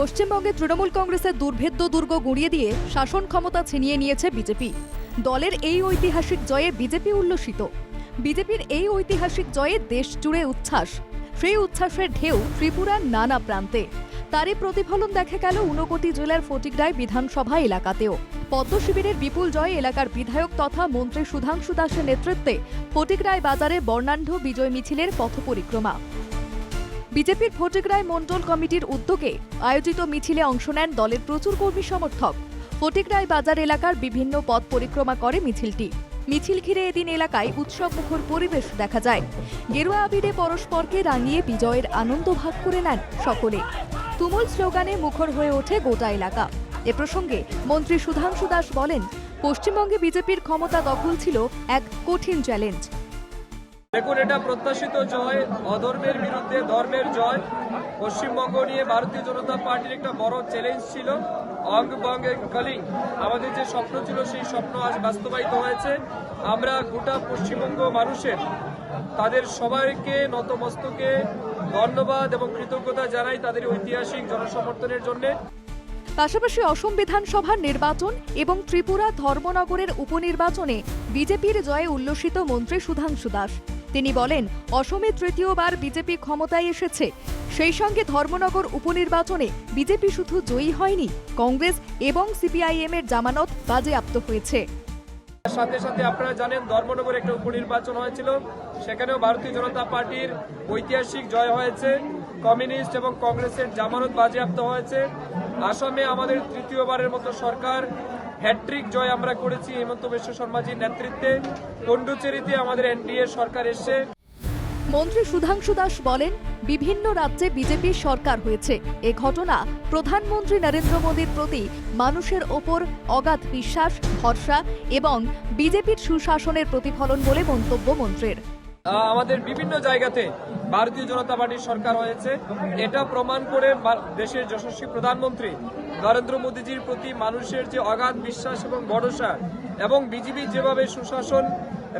পশ্চিমবঙ্গে তৃণমূল কংগ্রেসের দুর্ভেদ্য দুর্গ গুঁড়িয়ে দিয়ে শাসন ক্ষমতা ছিনিয়ে নিয়েছে বিজেপি। দলের এই ঐতিহাসিক জয়ে বিজেপি উল্লসিত। বিজেপির এই ঐতিহাসিক জয়ে দেশ জুড়ে উচ্ছ্বাস। সেই উচ্ছ্বাসের ঢেউ ত্রিপুরার নানা প্রান্তে। তারই প্রতিফলন দেখা গেল ঊনকোটি জেলার ফটিকরায় বিধানসভা এলাকাতেও। পদ্ম শিবিরের বিপুল জয়ে এলাকার বিধায়ক তথা মন্ত্রী সুধাংশু দাসের নেতৃত্বে ফটিকরায় বাজারে বর্ণাঢ্য বিজয় মিছিলের পথ পরিক্রমা। বিজেপির ফটিকরায় মণ্ডল কমিটির উদ্যোগে আয়োজিত মিছিলে অংশ নেন দলের প্রচুর কর্মী সমর্থক। ফটিকরায় বাজার এলাকার বিভিন্ন পথ পরিক্রমা করে মিছিলটি। মিছিল ঘিরে এদিন এলাকায় উৎসবমুখর পরিবেশ দেখা যায়। গেরুয়া আবিরে পরস্পরকে রাঙিয়ে বিজয়ের আনন্দ ভাগ করে নেন সকলে। তুমুল স্লোগানে মুখর হয়ে ওঠে গোটা এলাকা। এ প্রসঙ্গে মন্ত্রী সুধাংশু দাস বলেন, পশ্চিমবঙ্গে বিজেপির ক্ষমতা দখল ছিল এক কঠিন চ্যালেঞ্জ। দেখুন, এটা প্রত্যাশিত জয়, অধর্মের বিরুদ্ধে ধর্মের জয়। পশ্চিমবঙ্গ নিয়ে ভারতীয় জনতা পার্টির একটা বড় চ্যালেঞ্জ ছিল। অঙ্গ বঙ্গে কলিং, আমাদের যে স্বপ্ন ছিল সেই স্বপ্ন আজ বাস্তবায়িত হয়েছে। আমরা গোটা পশ্চিমবঙ্গ মানুষের তাদের সবাইকে নতমস্তকে ধন্যবাদ এবং কৃতজ্ঞতা জানাই তাদের ঐতিহাসিক জনসমর্থনের জন্য। পাশাপাশি অসম বিধানসভার নির্বাচন এবং ত্রিপুরা ধর্মনগরের উপনির্বাচনে বিজেপির জয়ে উল্লসিত মন্ত্রী সুধাংশু দাস। তিনি বলেন, অসমে তৃতীয়বার বিজেপি ক্ষমতায় এসেছে। সেই সঙ্গে ধর্মনগর উপনির্বাচনে বিজেপি শুধু জয়ী হয়নি, কংগ্রেস এবং সিপিআইএম এর জামানত বাজেয়াপ্ত হয়েছে। সাথে সাথে আপনারা জানেন, ধর্মনগরে একটা উপনির্বাচন হয়েছিল, সেখানেও ভারতীয় জনতা পার্টির ঐতিহাসিক জয় হয়েছে। কমিউনিস্ট এবং কংগ্রেসের জামানত বাজেয়াপ্ত হয়েছে। আসামে আমাদের তৃতীয়বারের মতো সরকার হ্যাট্রিক জয় আমরা করেছি হেমন্ত বিশ্ব শর্মাজির নেতৃত্বে। পন্ডুচেরিতে আমাদের এনডিএ সরকার এসছে। মন্ত্রী সুধাংশু দাস বলেন, বিভিন্ন রাজ্যে বিজেপির সরকার হয়েছে। এ ঘটনা প্রধানমন্ত্রী নরেন্দ্র মোদীর প্রতি মানুষের ওপর অগাধ বিশ্বাস, ভরসা এবং বিজেপির সুশাসনের প্রতিফলন বলে মন্তব্য মন্ত্রীর। আমাদের বিভিন্ন জায়গাতে ভারতীয় জনতা পার্টির সরকার হয়েছে। এটা প্রমাণ করে দেশের যশস্বী প্রধানমন্ত্রী নরেন্দ্র মোদীজির প্রতি মানুষের যে অগাধ বিশ্বাস এবং ভরসা এবং বিজেপি যেভাবে সুশাসন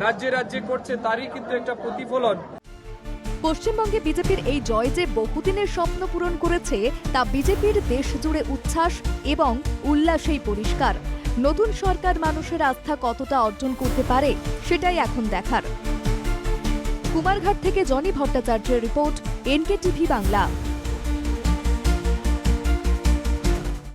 রাজ্যে রাজ্যে করছে তারই কিন্তু একটা প্রতিফলন। পশ্চিমবঙ্গে বিজেপির এই জয় যে বহুদিনের স্বপ্ন পূরণ করেছে তা বিজেপির দেশ জুড়ে উচ্ছ্বাস এবং উল্লাসেই পরিষ্কার। নতুন সরকার মানুষের আস্থা কতটা অর্জন করতে পারে সেটাই এখন দেখার। কুমারঘাট থেকে জনি ভট্টাচার্যের রিপোর্ট, এনকে টিভি বাংলা।